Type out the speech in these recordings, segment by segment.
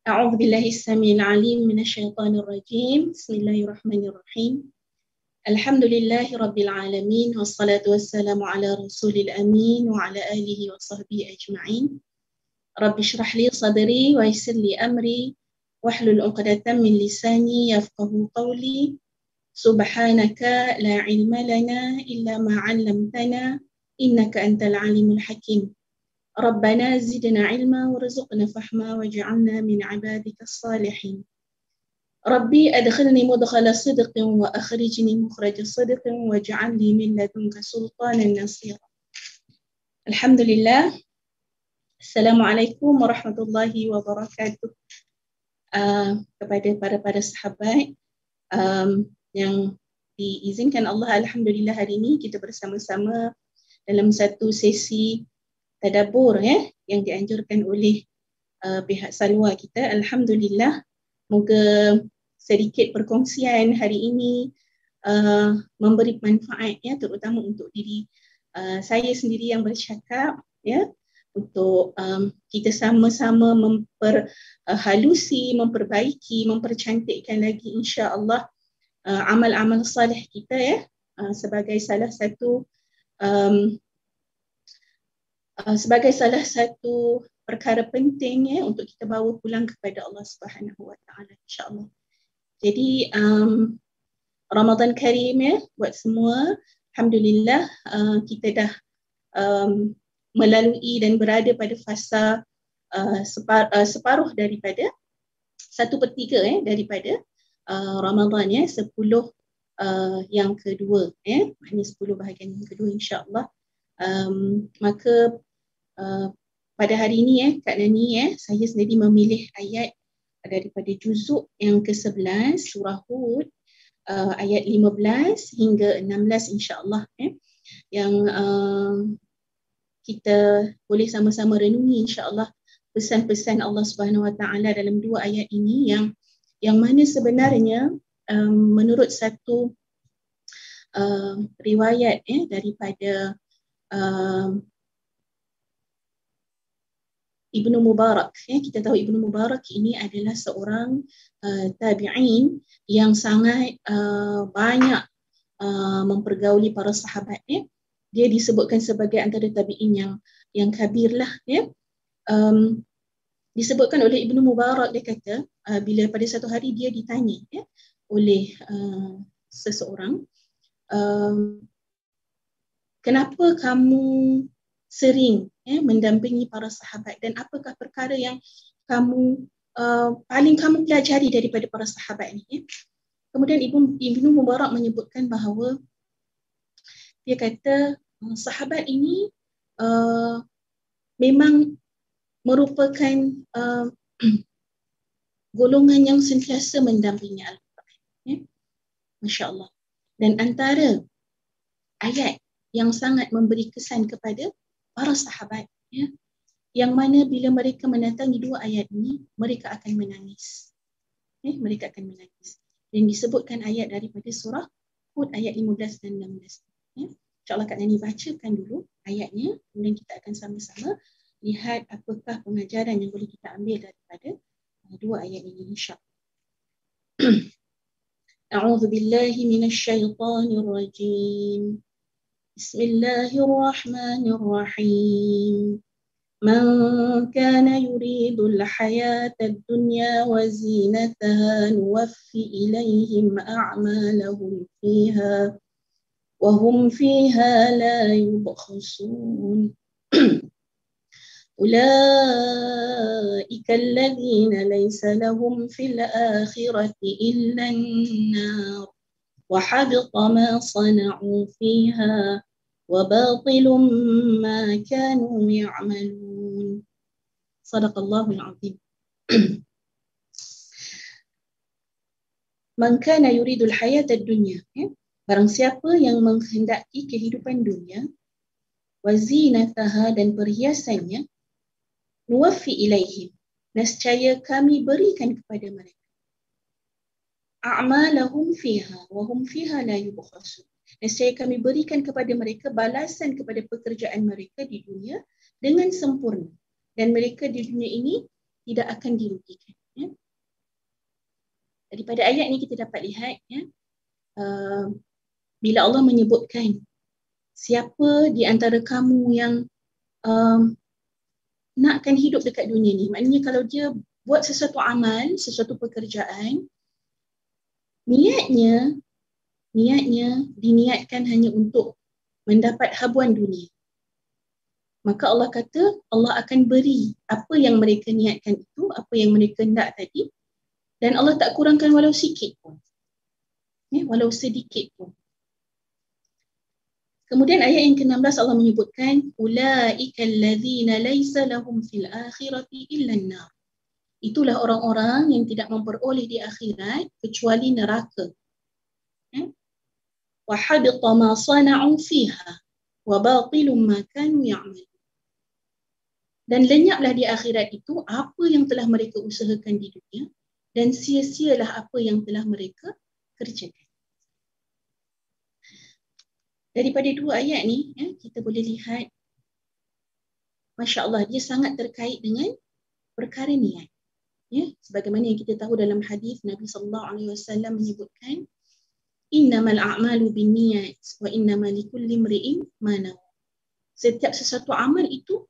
أعوذ بالله السميع العليم من الشيطان الرجيم. بسم الله الرحمن الرحيم. الحمد لله رب العالمين والصلاة والسلام على رسول الأمين وعلى آله وصحبه أجمعين. رب اشرح لي صدري ويسر لي أمري واحلل عقدة من لساني يفقه قولي. سبحانك لا علم لنا إلا ما علمتنا إنك أنت العليم الحكيم. ربنا زدنا علما وارزقنا فهما واجعلنا من عبادك الصالحين. ربي أدخلني مدخل صدق وأخرجني مخرج صدق واجعل لي من لدنك سلطانا نصيرا. الحمد لله. Assalamualaikum warahmatullahi wabarakatuh. Kepada para sahabat yang diizinkan Allah, alhamdulillah hari ini kita bersama-sama dalam satu sesi tadabbur yang dianjurkan oleh pihak Salwa kita. Alhamdulillah, moga sedikit perkongsian hari ini memberi manfaat terutama untuk diri saya sendiri yang bercakap untuk kita sama-sama memperhalusi, memperbaiki, mempercantikkan lagi insya-Allah amal-amal salih kita sebagai salah satu perkara penting untuk kita bawa pulang kepada Allah Subhanahu Wa Taala insya-Allah. Jadi Ramadan Karim buat semua. Alhamdulillah kita dah melalui dan berada pada fasa separuh daripada 1/3 daripada Ramadan 10 yang kedua maknanya 10 bahagian yang kedua insya-Allah. Maka pada hari ini Kak Nani saya sendiri memilih ayat daripada juzuk yang ke-11 surah Hud ayat 15 hingga 16 insya-Allah yang kita boleh sama-sama renungi insya-Allah pesan-pesan Allah Subhanahu Wa Taala dalam dua ayat ini yang mana sebenarnya menurut satu riwayat daripada Ibnu Mubarak. Kita tahu Ibnu Mubarak ini adalah seorang tabi'in yang sangat banyak mempergauli para sahabat. Dia disebutkan sebagai antara tabi'in yang kabir lah. Disebutkan oleh Ibnu Mubarak, dia kata bila pada satu hari dia ditanya oleh seseorang, kenapa kamu sering mendampingi para sahabat dan apakah perkara yang kamu paling kamu pelajari daripada para sahabat ni? Kemudian Ibnu Mubarak menyebutkan bahawa dia kata sahabat ini memang merupakan golongan yang sentiasa mendampingi Al-Quran. Masya Allah. Dan antara ayat yang sangat memberi kesan kepada para sahabat yang mana bila mereka mendatangi dua ayat ini mereka akan menangis. Mereka akan menangis. Dan disebutkan ayat daripada surah Hud ayat 15 dan 16. InsyaAllah Kak Nani bacakan dulu ayatnya, kemudian kita akan sama-sama lihat apakah pengajaran yang boleh kita ambil daripada dua ayat ini insyaAllah. A'udzu billahi minasy syaithanir rajim. Bismillahirrahmanirrahim. Man kana yuridul hayatad dunya wa zinataha nuwaffi ilaihim a'malahum fiha وهم فيها لا يبخسون أولئك الذين ليس لهم في الآخرة إلا النار وحبط ما صنعوا فيها وباطل ما كانوا يعملون صدق الله العظيم. من كان يريد الحياة الدنيا, barang siapa yang menghendaki kehidupan dunia, wazinataha dan perhiasannya, nuwaffi ilaihim, nescaya kami berikan kepada mereka, a'malahum fiha wa hum fiha la yubkhasun, nescaya kami berikan kepada mereka balasan kepada pekerjaan mereka di dunia dengan sempurna dan mereka di dunia ini tidak akan dirugikan. Ya. Daripada ayat ni kita dapat lihat ya, bila Allah menyebutkan siapa di antara kamu yang nakkan hidup dekat dunia ni, maknanya kalau dia buat sesuatu amal, sesuatu pekerjaan, niatnya diniatkan hanya untuk mendapat habuan dunia, maka Allah kata Allah akan beri apa yang mereka niatkan itu, apa yang mereka nak tadi, dan Allah tak kurangkan walau sikit pun, ya, walau sedikit pun. Kemudian ayat yang ke-16 Allah menyebutkan ulaika allazina laisa lahum fil akhirati illa an-nar. Itulah orang-orang yang tidak memperoleh di akhirat kecuali neraka. Wa habita ma sana'u fiha wa batilum ma kanu ya'malun. Dan lenyaplah di akhirat itu apa yang telah mereka usahakan di dunia, dan sia-sialah apa yang telah mereka kerjakan. Daripada dua ayat ni, ya, kita boleh lihat, Masya Allah, dia sangat terkait dengan perkara niat. Ya, sebagaimana yang kita tahu dalam hadis Nabi SAW menyebutkan, innamal a'malu binniyat wa innamal likulli imri'in ma nawa. Setiap sesuatu amal itu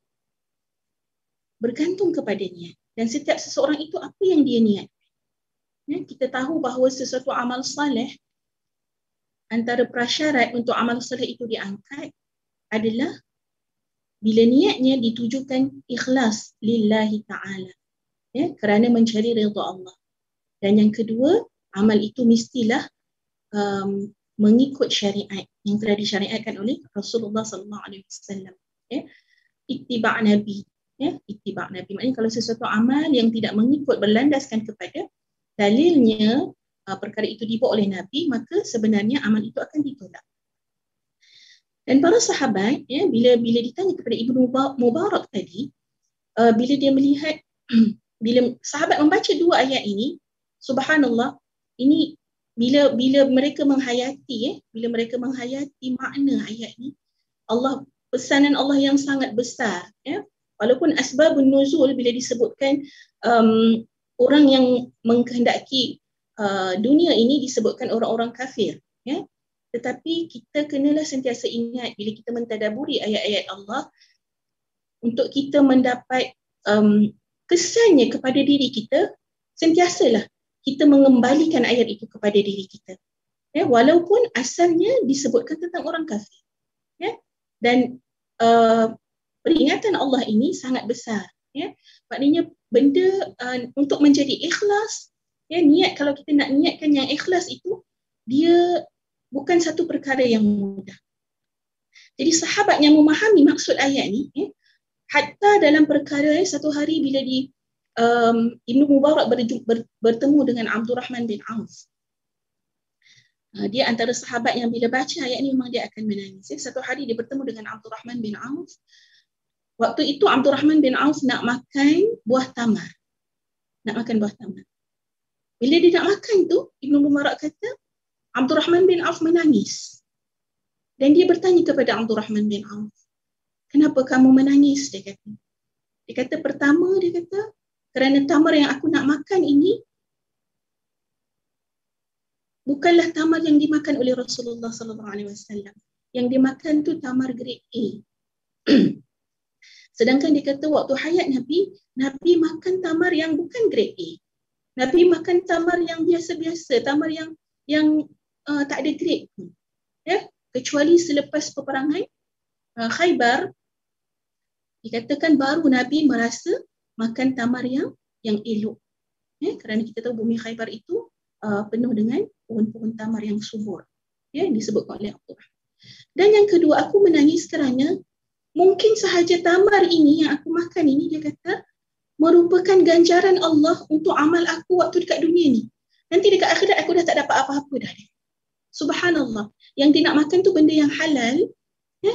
bergantung kepada niat, dan setiap seseorang itu apa yang dia niat. Ya, kita tahu bahawa sesuatu amal saleh, antara prasyarat untuk amal saleh itu diangkat adalah bila niatnya ditujukan ikhlas lillahi ta'ala, ya, kerana mencari redha Allah. Dan yang kedua, amal itu mestilah mengikut syariat yang telah disyariatkan oleh Rasulullah SAW. Ya, ittiba' Nabi. Ya, ittiba' Nabi. Maknanya kalau sesuatu amal yang tidak mengikut, berlandaskan kepada dalilnya, perkara itu dibawa oleh Nabi, maka sebenarnya amal itu akan ditolak. Dan para sahabat, ya, bila ditanya kepada Ibnu Mubarak tadi, bila dia melihat, bila sahabat membaca dua ayat ini, subhanallah, ini bila mereka menghayati, bila mereka menghayati makna ayat ini, pesanan Allah yang sangat besar, ya. Walaupun asbabun nuzul bila disebutkan orang yang mengkehendaki dunia ini disebutkan orang-orang kafir, ya. Tetapi kita kenalah sentiasa ingat bila kita mentadaburi ayat-ayat Allah, untuk kita mendapat kesannya kepada diri kita, sentiasalah kita mengembalikan ayat itu kepada diri kita, ya, walaupun asalnya disebutkan tentang orang kafir, ya. Dan peringatan Allah ini sangat besar, ya. Maknanya benda untuk menjadi ikhlas, ya, niat, kalau kita nak niatkan yang ikhlas itu, dia bukan satu perkara yang mudah. Jadi sahabat yang memahami maksud ayat ni, ya, hatta dalam perkara satu hari bila Ibnu Mubarak bertemu dengan Abdurrahman bin Auf. Dia antara sahabat yang bila baca ayat ni memang dia akan menangis. Satu hari dia bertemu dengan Abdurrahman bin Auf. Waktu itu Abdurrahman bin Auf nak makan buah tamar. Bila dia nak makan tu, Ibnu Mubarak kata, Abdurrahman bin Auf menangis. Dan dia bertanya kepada Abdurrahman bin Auf, kenapa kamu menangis? Dia kata, pertama, dia kata, kerana tamar yang aku nak makan ini bukanlah tamar yang dimakan oleh Rasulullah SAW. Yang dimakan tu tamar grade A. Sedangkan dia kata waktu hayat Nabi makan tamar yang bukan grade A. Nabi makan tamar yang biasa-biasa, tamar yang tak ada grade pun. Ya, kecuali selepas peperangan Khaybar, dikatakan baru Nabi merasa makan tamar yang elok. Ya, kerana kita tahu bumi Khaybar itu penuh dengan pohon-pohon tamar yang subur. Ya, disebutkan oleh Abdullah. Dan yang kedua, aku menangis kerana mungkin sahaja tamar ini yang aku makan ini, dia kata, merupakan ganjaran Allah untuk amal aku waktu dekat dunia ni. Nanti dekat akhirat aku dah tak dapat apa-apa dah. Subhanallah. Yang dia nak makan tu benda yang halal, ya?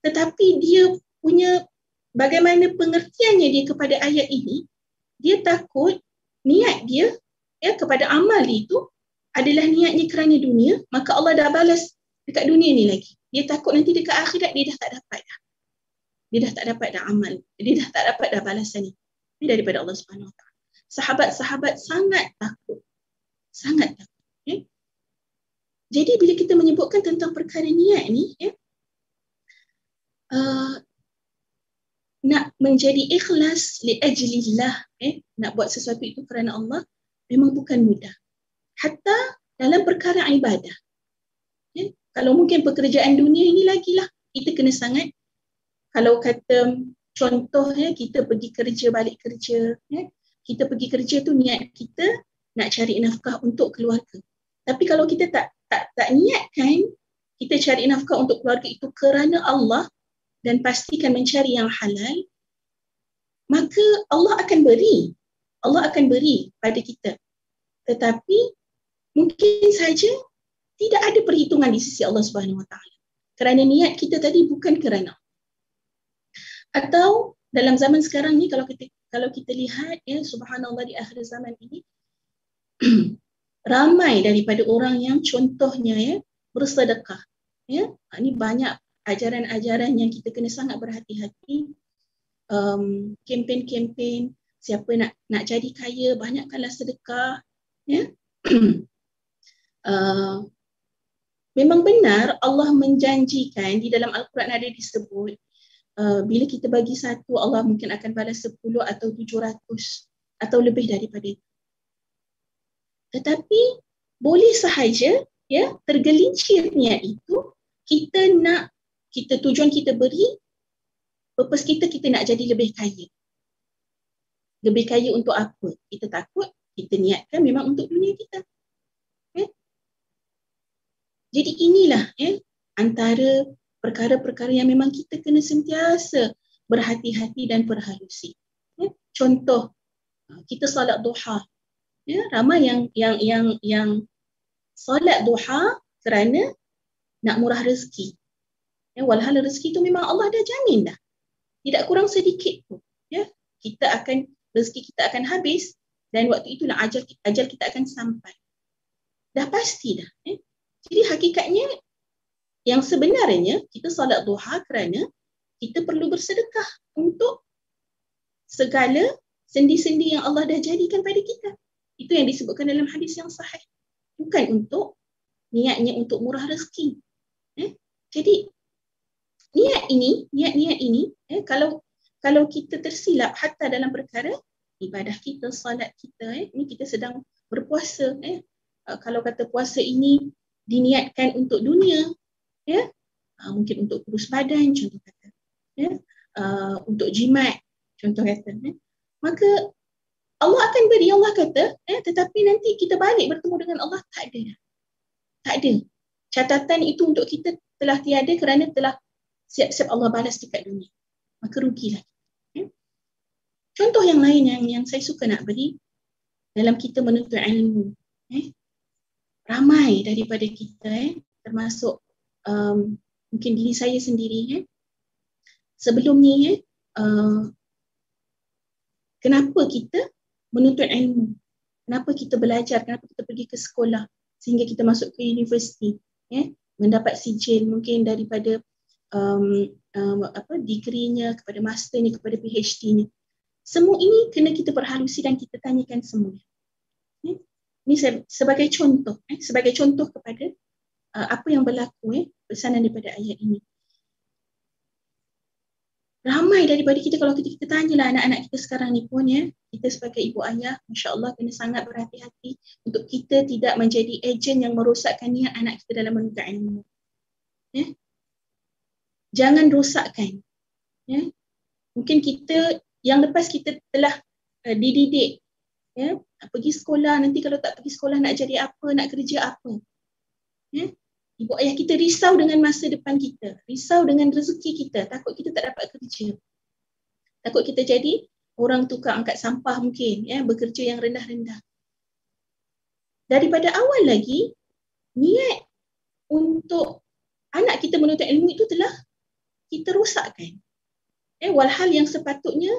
Tetapi dia punya bagaimana pengertiannya dia kepada ayat ini, dia takut niat dia, ya, kepada amal itu adalah niatnya kerana dunia, maka Allah dah balas dekat dunia ni lagi. Dia takut nanti dekat akhirat dia dah tak dapat dah. Dia dah tak dapat dah amal. Dia dah tak dapat dah balasan ni. Ini daripada Allah Subhanahu Wa Taala. sahabat-sahabat sangat takut. Sangat takut. Jadi bila kita menyebutkan tentang perkara niat ni, nak menjadi ikhlas li ajlillah, nak buat sesuatu itu kerana Allah memang bukan mudah. Hatta dalam perkara ibadah. Kalau mungkin pekerjaan dunia ini lagilah kita kena sangat, kalau kata contoh kita pergi kerja, balik kerja, kita pergi kerja tu niat kita nak cari nafkah untuk keluarga. Tapi kalau kita tak niatkan kita cari nafkah untuk keluarga itu kerana Allah dan pastikan mencari yang halal, maka Allah akan beri. Allah akan beri pada kita. Tetapi mungkin saja tidak ada perhitungan di sisi Allah Subhanahu Wa Taala. Kerana niat kita tadi bukan kerana. Atau dalam zaman sekarang ni kalau kita lihat subhanallah di akhir zaman ini ramai daripada orang yang contohnya bersedekah. Ini banyak ajaran-ajaran yang kita kena sangat berhati-hati. Kempen-kempen siapa nak jadi kaya, banyakkanlah sedekah. Memang benar Allah menjanjikan di dalam Al-Quran ada disebut bila kita bagi satu Allah mungkin akan balas 10 atau 700 atau lebih daripada itu. Tetapi boleh sahaja tergelincir niat itu, kita tujuan kita beri, purpose kita nak jadi lebih kaya. Lebih kaya untuk apa? Kita takut, kita niatkan memang untuk dunia kita. Jadi inilah antara perkara-perkara yang memang kita kena sentiasa berhati-hati dan perhalusi. Contoh, kita solat duha. Ramai yang solat duha kerana nak murah rezeki. Walhal rezeki itu memang Allah dah jamin dah. Tidak kurang sedikit pun. Rezeki kita akan habis dan waktu itulah ajal kita akan sampai. Dah pasti dah. Jadi hakikatnya yang sebenarnya kita solat duha kerana kita perlu bersedekah untuk segala sendi-sendi yang Allah dah jadikan pada kita. Itu yang disebutkan dalam hadis yang sahih. Bukan untuk niatnya untuk murah rezeki. Jadi niat ini kalau kita tersilap hatta dalam perkara ibadah kita, solat kita, ini kita sedang berpuasa. Kalau kata puasa ini diniatkan untuk dunia, mungkin untuk kurus badan, contoh kata, untuk jimat, contoh kata, maka Allah akan beri. Allah kata, tetapi nanti kita balik bertemu dengan Allah, tak ada. Catatan itu untuk kita telah tiada kerana telah siap-siap Allah balas dekat dunia. Maka rugilah. Contoh yang lain yang saya suka nak beri dalam kita menuntut ilmu. Ramai daripada kita, termasuk mungkin diri saya sendiri, sebelum ni, kenapa kita menuntut ilmu? Kenapa kita belajar? Kenapa kita pergi ke sekolah sehingga kita masuk ke universiti? Mendapat sijil mungkin daripada degree-nya kepada masternya, kepada PhD-nya. Semua ini kena kita perhalusi dan kita tanyakan semua. Ini sebagai contoh kepada apa yang berlaku, pesanan daripada ayat ini. Ramai daripada kita, kalau kita tanyalah anak-anak kita sekarang ni pun, kita sebagai ibu ayah, Masya Allah kena sangat berhati-hati untuk kita tidak menjadi ejen yang merosakkan niat anak kita dalam menuntut ilmu. Jangan rosakkan. Mungkin kita yang lepas kita telah dididik, pergi sekolah, nanti kalau tak pergi sekolah nak jadi apa, nak kerja apa. Ibu ayah kita risau dengan masa depan kita, risau dengan rezeki kita, takut kita tak dapat kerja. Takut kita jadi orang tukang angkat sampah mungkin, bekerja yang rendah-rendah. Daripada awal lagi, niat untuk anak kita menuntut ilmu itu telah kita rosakkan. Walhal yang sepatutnya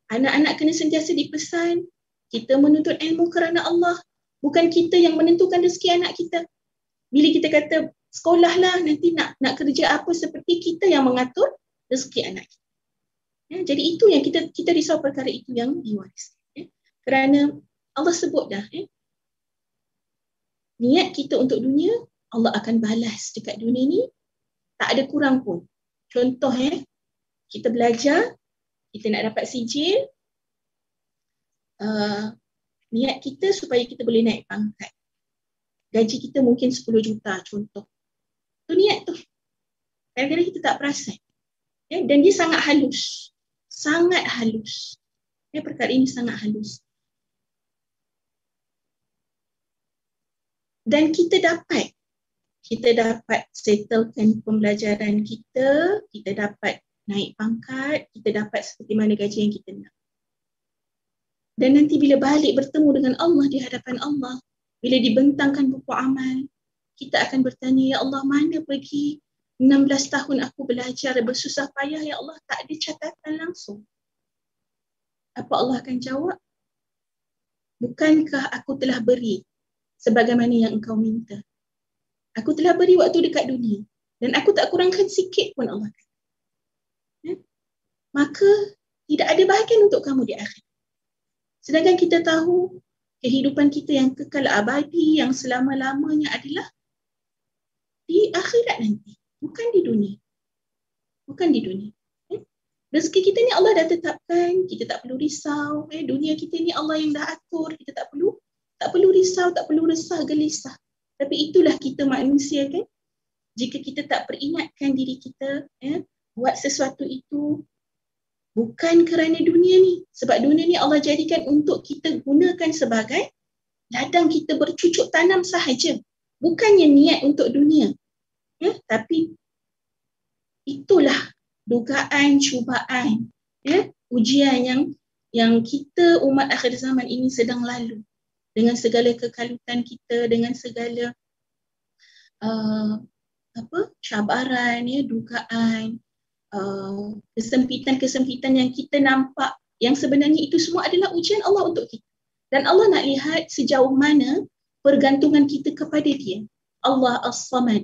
anak-anak kena sentiasa dipesan, kita menuntut ilmu kerana Allah, bukan kita yang menentukan rezeki anak kita. Bila kita kata sekolahlah, nanti nak kerja apa, seperti kita yang mengatur rezeki anak kita. Jadi itu yang kita risau, perkara itu yang diwariskan. Kerana Allah sebut dah, niat kita untuk dunia, Allah akan balas dekat dunia ni, tak ada kurang pun. Contoh, kita belajar, kita nak dapat sijil, niat kita supaya kita boleh naik pangkat. Gaji kita mungkin 10 juta contoh. Tu niat tu. Kadang-kadang kita tak perasan. Dan dia sangat halus. Sangat halus. Perkara ini sangat halus. Dan kita dapat settlekan pembelajaran kita dapat naik pangkat, kita dapat seperti mana gaji yang kita nak. Dan nanti bila balik bertemu dengan Allah di hadapan Allah, bila dibentangkan buku amal, kita akan bertanya, ya Allah, mana pergi 16 tahun aku belajar bersusah payah, ya Allah, tak ada catatan langsung. Apa Allah akan jawab? Bukankah aku telah beri sebagaimana yang engkau minta? Aku telah beri waktu dekat dunia dan aku tak kurangkan sikit pun, Allah kata. Maka tidak ada bahagian untuk kamu di akhirat. Sedangkan kita tahu kehidupan kita yang kekal abadi, yang selama-lamanya adalah di akhirat nanti, bukan di dunia. Bukan di dunia. Rezeki kita ni Allah dah tetapkan, kita tak perlu risau. Dunia kita ni Allah yang dah atur, kita tak perlu risau, tak perlu resah, gelisah. Tapi itulah kita manusia kan. Jika kita tak peringatkan diri kita, buat sesuatu itu bukan kerana dunia ni. Sebab dunia ni Allah jadikan untuk kita gunakan sebagai ladang kita bercucuk tanam sahaja. Bukannya niat untuk dunia. Tapi itulah dugaan, cubaan, ujian yang kita umat akhir zaman ini sedang lalu. Dengan segala kekalutan kita, dengan segala cabaran, dugaan, kesempitan-kesempitan yang kita nampak, yang sebenarnya itu semua adalah ujian Allah untuk kita. Dan Allah nak lihat sejauh mana pergantungan kita kepada Dia. Allah As-Samad.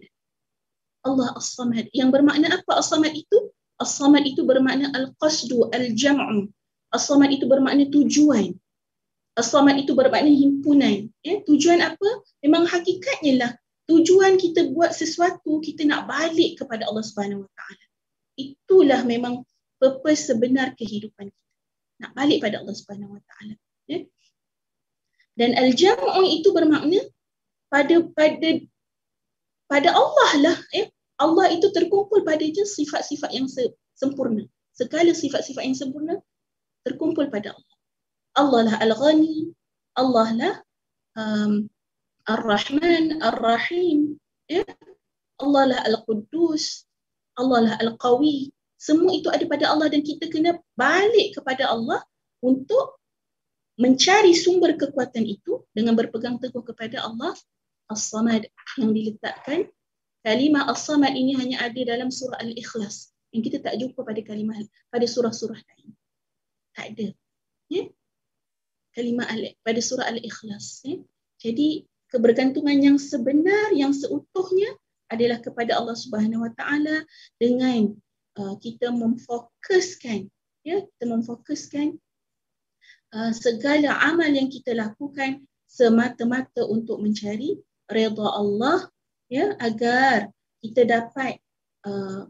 Allah As-Samad. Yang bermakna apa As-Samad itu? As-Samad itu bermakna Al-Qasdu, Al-Jam'u. As-Samad itu bermakna tujuan. As-Samad itu bermakna himpunan. Tujuan apa? Memang hakikatnya lah. Tujuan kita buat sesuatu, kita nak balik kepada Allah Subhanahu Wa Taala. Itulah memang purpose sebenar kehidupan kita. Nak balik pada Allah Subhanahu Wa Taala. Dan al-jam'u itu bermakna pada Allah lah. Allah itu terkumpul padanya sifat-sifat yang sempurna. Segala sifat-sifat yang sempurna terkumpul pada Allah. Allah lah Al-Ghani, Allah lah Ar-Rahman, Ar-Rahim, Allah lah Al-Quddus, Allah lah Al-Qawi. Semua itu ada pada Allah dan kita kena balik kepada Allah untuk mencari sumber kekuatan itu dengan berpegang teguh kepada Allah As-Samad yang diletakkan. Kalimah As-Samad ini hanya ada dalam surah Al-Ikhlas yang kita tak jumpa pada surah-surah lain. Tak ada. Kalimah pada surah Al-Ikhlas. Jadi kebergantungan yang sebenar, yang seutuhnya adalah kepada Allah Subhanahu Wa Taala dengan kita memfokuskan, segala amal yang kita lakukan semata-mata untuk mencari redha Allah, agar kita dapat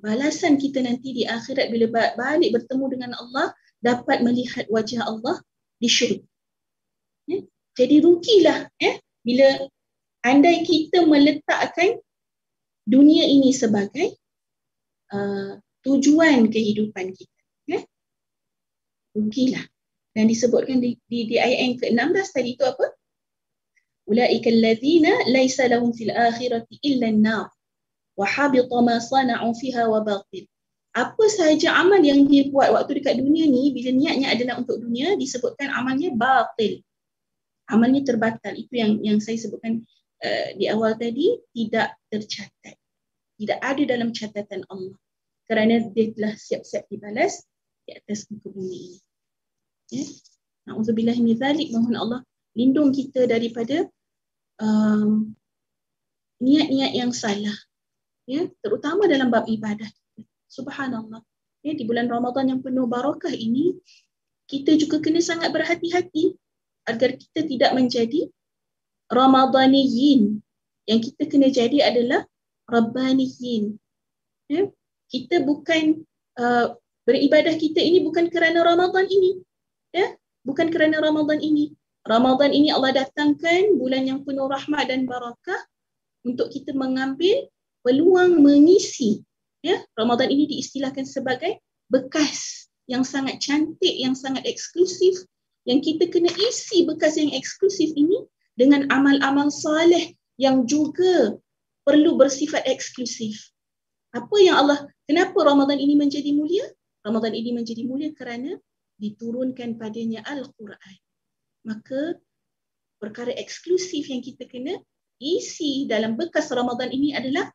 balasan kita nanti di akhirat bila balik bertemu dengan Allah, dapat melihat wajah Allah di syurga. Jadi rugilah bila andai kita meletakkan dunia ini sebagai tujuan kehidupan kita. Rugilah. Dan disebutkan di ayat yang ke-16 tadi itu apa? Ulaika allazina laisa lahum fil akhirati illa an-nar wa habita ma sana'u fiha wa batil. Apa sahaja amal yang dia buat waktu dekat dunia ni, bila niatnya adalah untuk dunia, disebutkan amalnya batil. Amalnya terbatal. Itu yang saya sebutkan di awal tadi, tidak tercatat. Tidak ada dalam catatan Allah. Kerana dia telah siap-siap dibalas di atas muka bumi ini. Na'udzubillah min dzalik, mohon Allah lindung kita daripada niat-niat yang salah. Terutama dalam bab ibadah. Subhanallah. Di bulan Ramadan yang penuh barakah ini, kita juga kena sangat berhati-hati agar kita tidak menjadi Ramadaniyin. Yang kita kena jadi adalah Rabbaniyin. Ya? Kita bukan beribadah kita ini bukan kerana Ramadan ini. Ya? Bukan kerana Ramadan ini. Ramadan ini Allah datangkan bulan yang penuh rahmat dan barakah untuk kita mengambil peluang mengisi. Ya? Ramadan ini diistilahkan sebagai bekas yang sangat cantik, yang sangat eksklusif, yang kita kena isi bekas yang eksklusif ini dengan amal-amal soleh yang juga perlu bersifat eksklusif. Apa yang kenapa Ramadan ini menjadi mulia? Ramadan ini menjadi mulia kerana diturunkan padanya Al-Quran. Maka perkara eksklusif yang kita kena isi dalam bekas Ramadan ini adalah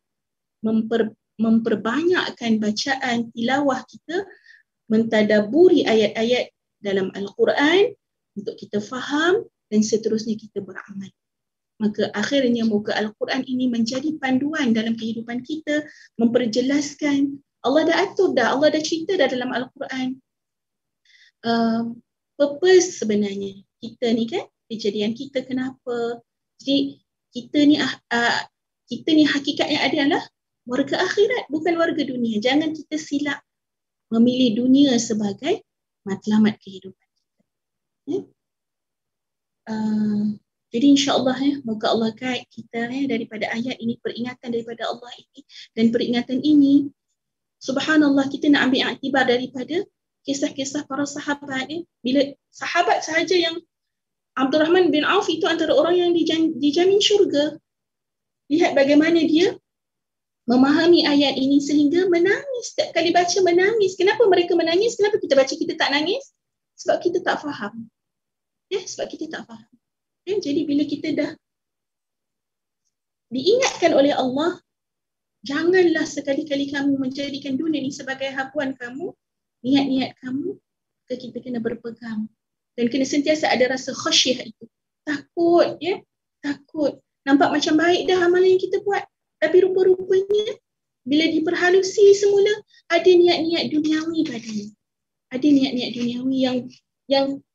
memperbanyakkan bacaan tilawah kita, mentadaburi ayat-ayat dalam Al-Quran untuk kita faham dan seterusnya kita beramal. Maka akhirnya moga Al-Quran ini menjadi panduan dalam kehidupan kita, memperjelaskan. Allah dah atur dah, Allah dah cerita dah dalam Al-Quran. Purpose sebenarnya kita ni kan, kejadian kita kenapa. Jadi kita ni hakikatnya adalah warga akhirat, bukan warga dunia. Jangan kita silap memilih dunia sebagai matlamat kehidupan kita. Ya? Jadi insya-Allah moga Allah guide kita daripada ayat ini, peringatan daripada Allah ini, dan peringatan ini subhanallah kita nak ambil iktibar daripada kisah-kisah para sahabat. Bila sahabat sahaja yang Abdul Rahman bin Auf itu antara orang yang dijamin syurga. Lihat bagaimana dia memahami ayat ini sehingga menangis. Setiap kali baca menangis. Kenapa mereka menangis? Kenapa kita baca kita tak nangis? Sebab kita tak faham. Sebab kita tak faham. Jadi bila kita dah diingatkan oleh Allah, janganlah sekali-kali kamu menjadikan dunia ini sebagai habuan kamu, niat-niat kamu, kita kena berpegang. Dan kena sentiasa ada rasa khasyah itu. Takut, takut. Nampak macam baik dah amalan yang kita buat. Tapi rupa-rupanya, bila diperhalusi semula, ada niat-niat duniawi padanya. Ada niat-niat duniawi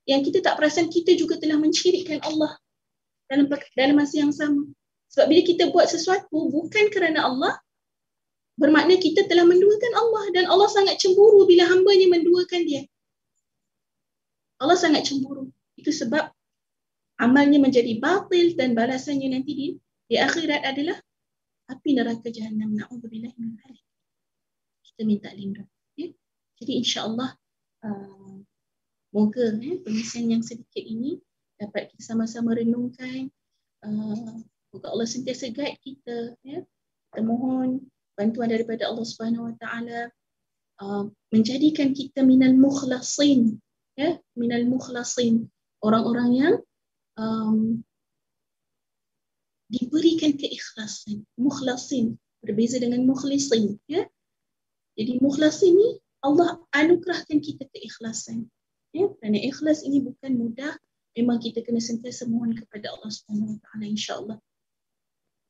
yang kita tak perasan kita juga telah mencirikkan Allah dalam masa yang sama. Sebab bila kita buat sesuatu bukan kerana Allah, bermakna kita telah menduakan Allah, dan Allah sangat cemburu bila hambanya menduakan dia. Allah sangat cemburu. Itu sebab amalnya menjadi batil dan balasannya nanti di akhirat adalah api neraka Jahannam. Na'udzubillah min dzalik. Kita minta lindung. Jadi insya-Allah moga pengisian yang sedikit ini dapat kita sama-sama renungkan. Moga Allah sentiasa guide kita. Kita mohon bantuan daripada Allah Subhanahu Wa Taala, menjadikan kita minal mukhlasin. Minal mukhlasin, orang-orang yang diberikan keikhlasan. Mukhlasin berbeza dengan mukhlisin. Jadi mukhlasin ni Allah anugerahkan kita keikhlasan. Kerana ikhlas ini bukan mudah. Memang kita kena sentiasa mohon kepada Allah Subhanahu Wa Taala, insya-Allah.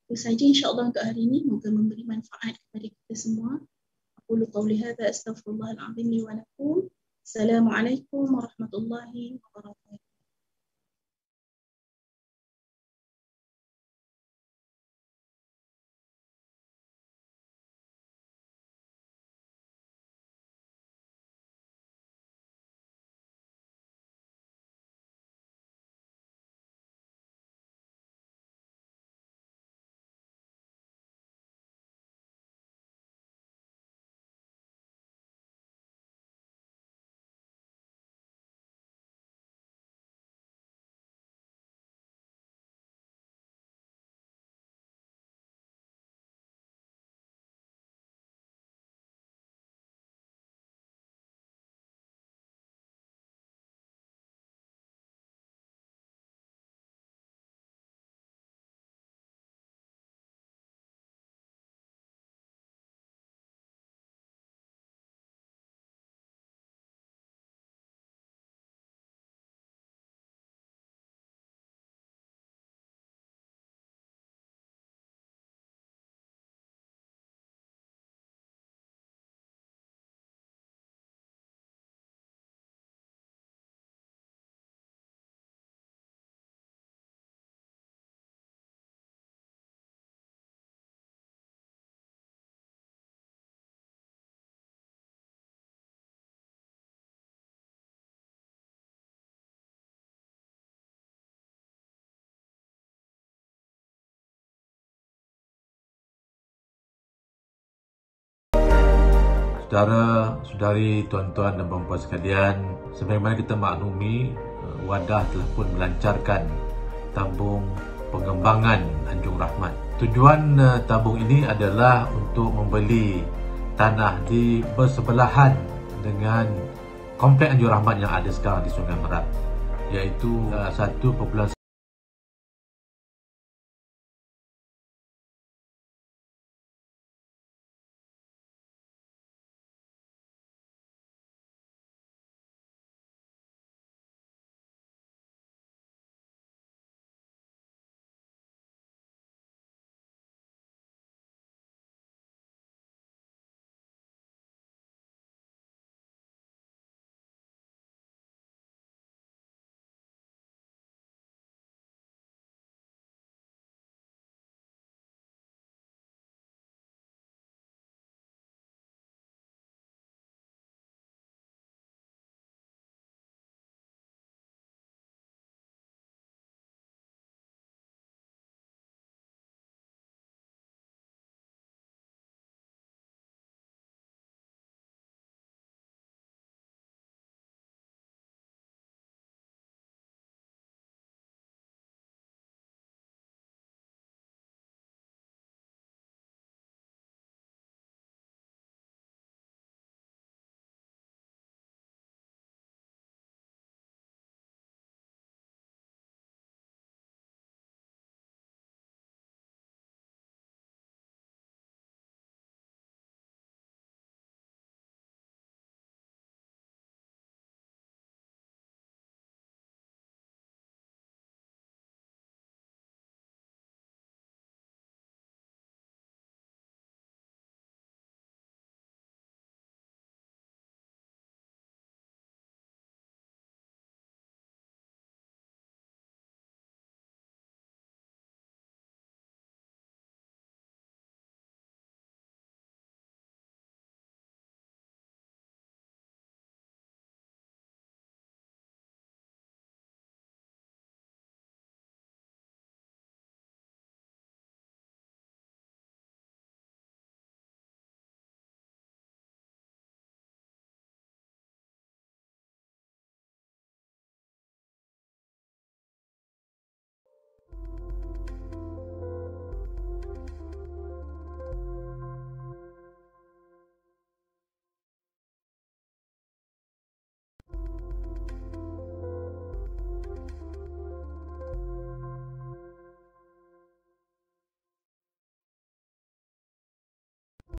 Itu saja insya-Allah untuk hari ini. Moga memberi manfaat kepada kita semua. Aqulu qawli hadza astaghfirullahal azim li wa lakum. Assalamualaikum warahmatullahi wabarakatuh. Saudara-saudari, tuan-tuan dan puan-puan sekalian, sebagaimana kita maklumi, Wadah telah pun melancarkan tabung pengembangan Anjung Rahmat. Tujuan tabung ini adalah untuk membeli tanah di bersebelahan dengan komplek Anjung Rahmat yang ada sekarang di Sungai Merak, iaitu 1.1